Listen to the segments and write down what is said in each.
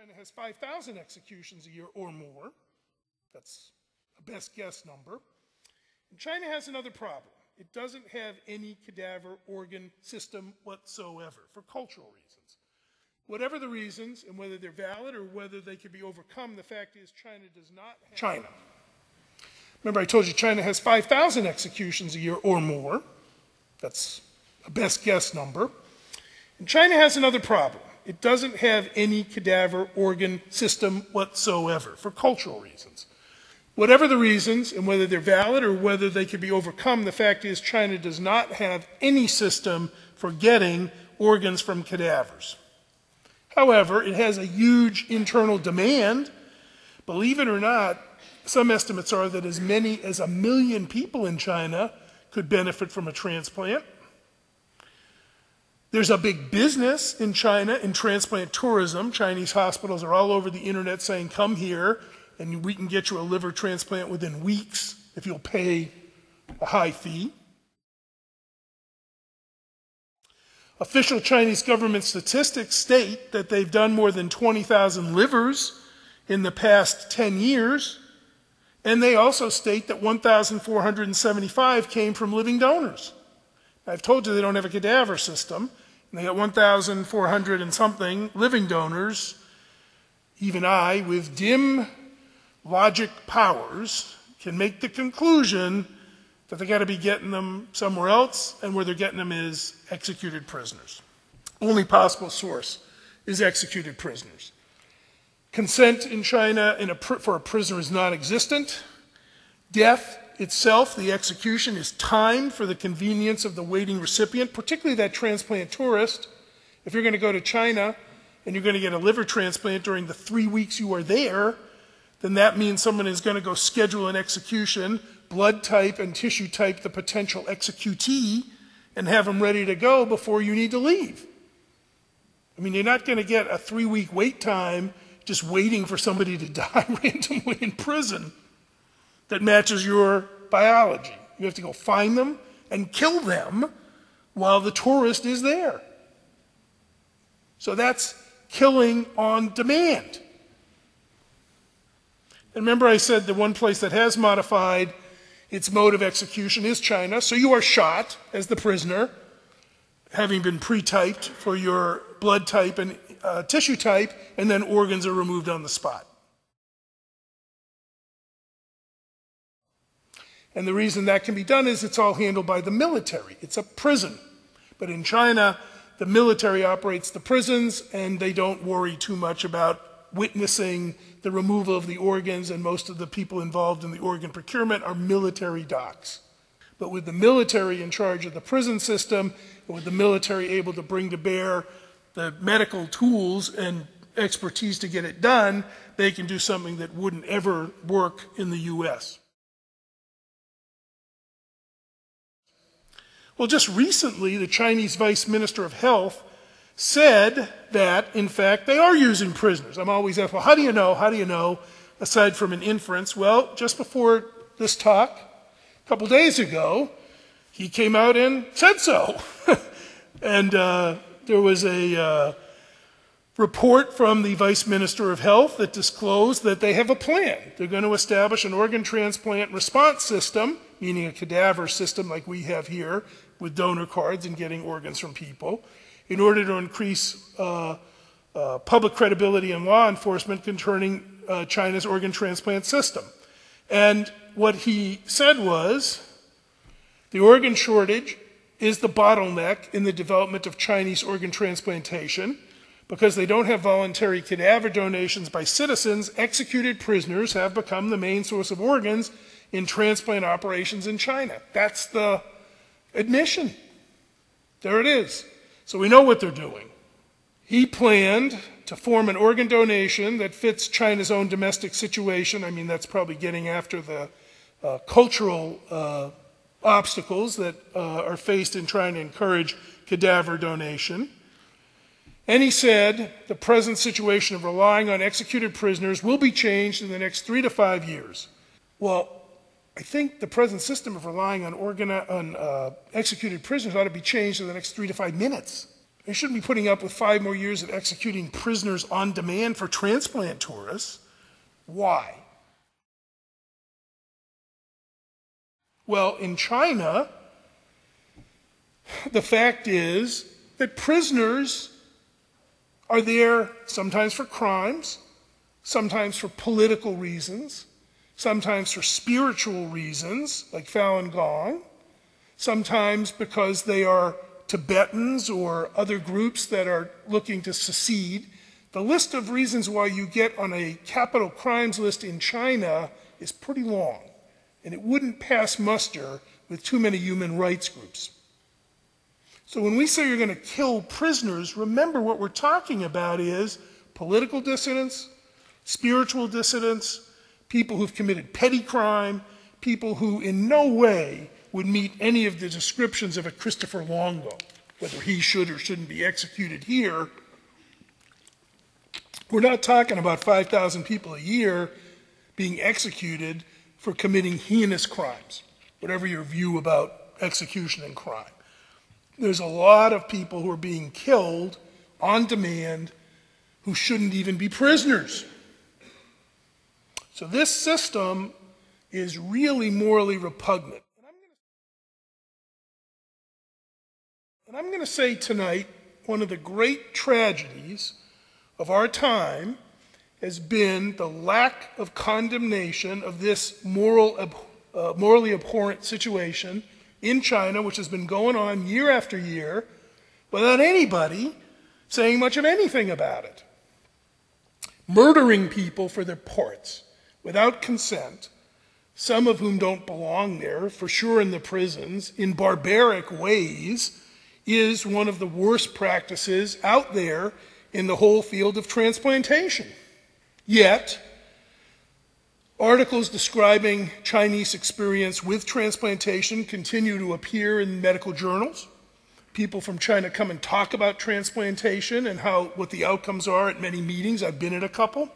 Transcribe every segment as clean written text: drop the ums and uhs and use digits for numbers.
China has 5,000 executions a year or more. That's a best guess number. And China has another problem. It doesn't have any cadaver organ system whatsoever for cultural reasons. Whatever the reasons, and whether they're valid or whether they can be overcome, the fact is China does not have... China. Remember I told you China has 5,000 executions a year or more. That's a best guess number. And China has another problem. It doesn't have any cadaver organ system whatsoever for cultural reasons. Whatever the reasons, and whether they're valid or whether they can be overcome, the fact is China does not have any system for getting organs from cadavers. However, it has a huge internal demand. Believe it or not, some estimates are that as many as 1 million people in China could benefit from a transplant. There's a big business in China in transplant tourism. Chinese hospitals are all over the internet saying, come here and we can get you a liver transplant within weeks if you'll pay a high fee. Official Chinese government statistics state that they've done more than 20,000 livers in the past 10 years, and they also state that 1,475 came from living donors. I've told you they don't have a cadaver system, and they got 1,400 and something living donors. Even I, with dim logic powers, can make the conclusion that they got to be getting them somewhere else, and where they're getting them is executed prisoners. Only possible source is executed prisoners. Consent in China for a prisoner is non-existent. Death itself, the execution, is timed for the convenience of the waiting recipient, particularly that transplant tourist. If you're going to go to China and you're going to get a liver transplant during the 3 weeks you are there, then that means someone is going to go schedule an execution, blood type and tissue type the potential executee, and have them ready to go before you need to leave. I mean, you're not going to get a 3-week wait time just waiting for somebody to die randomly in prison that matches your biology. You have to go find them and kill them while the tourist is there. So that's killing on demand. And remember I said the one place that has modified its mode of execution is China. So you are shot as the prisoner, having been pre-typed for your blood type and tissue type, and then organs are removed on the spot. And the reason that can be done is it's all handled by the military. It's a prison. But in China, the military operates the prisons, and they don't worry too much about witnessing the removal of the organs, and most of the people involved in the organ procurement are military docs. But with the military in charge of the prison system, and with the military able to bring to bear the medical tools and expertise to get it done, they can do something that wouldn't ever work in the US. Well, just recently, the Chinese Vice Minister of Health said that, in fact, they are using prisoners. I'm always asked, well, how do you know? How do you know? Aside from an inference, well, just before this talk, a couple days ago, he came out and said so. And there was a report from the Vice Minister of Health that disclosed that they have a plan. They're going to establish an organ transplant response system, meaning a cadaver system like we have here, with donor cards and getting organs from people, in order to increase public credibility and law enforcement concerning China's organ transplant system. And what he said was, the organ shortage is the bottleneck in the development of Chinese organ transplantation. Because they don't have voluntary cadaver donations by citizens, executed prisoners have become the main source of organs in transplant operations in China. That's the admission. There it is. So we know what they're doing. He planned to form an organ donation that fits China's own domestic situation. I mean, that's probably getting after the cultural obstacles that are faced in trying to encourage cadaver donation. And he said the present situation of relying on executed prisoners will be changed in the next 3 to 5 years. Well, I think the present system of relying on executed prisoners ought to be changed in the next 3 to 5 minutes. They shouldn't be putting up with 5 more years of executing prisoners on demand for transplant tourists. Why? Well, in China, the fact is that prisoners are there sometimes for crimes, sometimes for political reasons, sometimes for spiritual reasons, like Falun Gong, sometimes because they are Tibetans or other groups that are looking to secede. The list of reasons why you get on a capital crimes list in China is pretty long, and it wouldn't pass muster with too many human rights groups. So when we say you're going to kill prisoners, remember what we're talking about is political dissidents, spiritual dissidents, people who've committed petty crime, people who in no way would meet any of the descriptions of a Christopher Longo, whether he should or shouldn't be executed here. We're not talking about 5,000 people a year being executed for committing heinous crimes, whatever your view about execution and crime. There's a lot of people who are being killed on demand who shouldn't even be prisoners. So this system is really morally repugnant. And I'm going to say tonight, one of the great tragedies of our time has been the lack of condemnation of this morally abhorrent situation in China, which has been going on year after year, without anybody saying much of anything about it. Murdering people for their parts, without consent, some of whom don't belong there, for sure in the prisons, in barbaric ways, is one of the worst practices out there in the whole field of transplantation. Yet, articles describing Chinese experience with transplantation continue to appear in medical journals. People from China come and talk about transplantation and what the outcomes are at many meetings. I've been at a couple.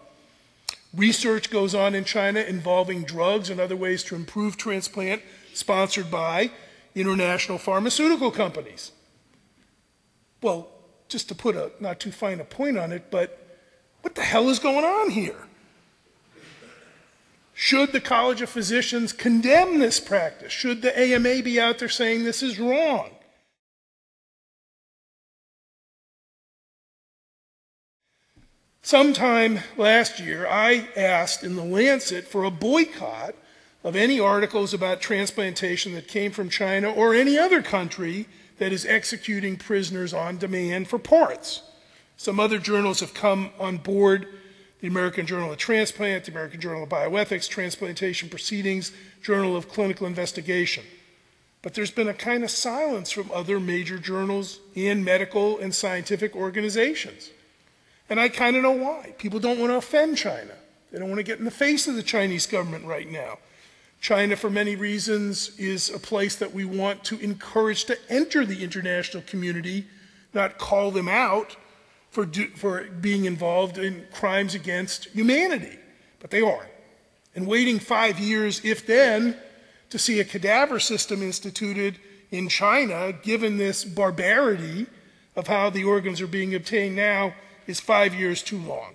Research goes on in China involving drugs and other ways to improve transplant, sponsored by international pharmaceutical companies. Well, just to put not too fine a point on it, but what the hell is going on here? Should the College of Physicians condemn this practice? Should the AMA be out there saying this is wrong? Sometime last year, I asked in The Lancet for a boycott of any articles about transplantation that came from China or any other country that is executing prisoners on demand for parts. Some other journals have come on board: the American Journal of Transplant, the American Journal of Bioethics, Transplantation Proceedings, Journal of Clinical Investigation. But there's been a kind of silence from other major journals and medical and scientific organizations. And I kind of know why. People don't want to offend China. They don't want to get in the face of the Chinese government right now. China, for many reasons, is a place that we want to encourage to enter the international community, not call them out for being involved in crimes against humanity. But they are. And waiting 5 years, if then, to see a cadaver system instituted in China, given this barbarity of how the organs are being obtained now, is 5 years too long.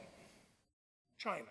China.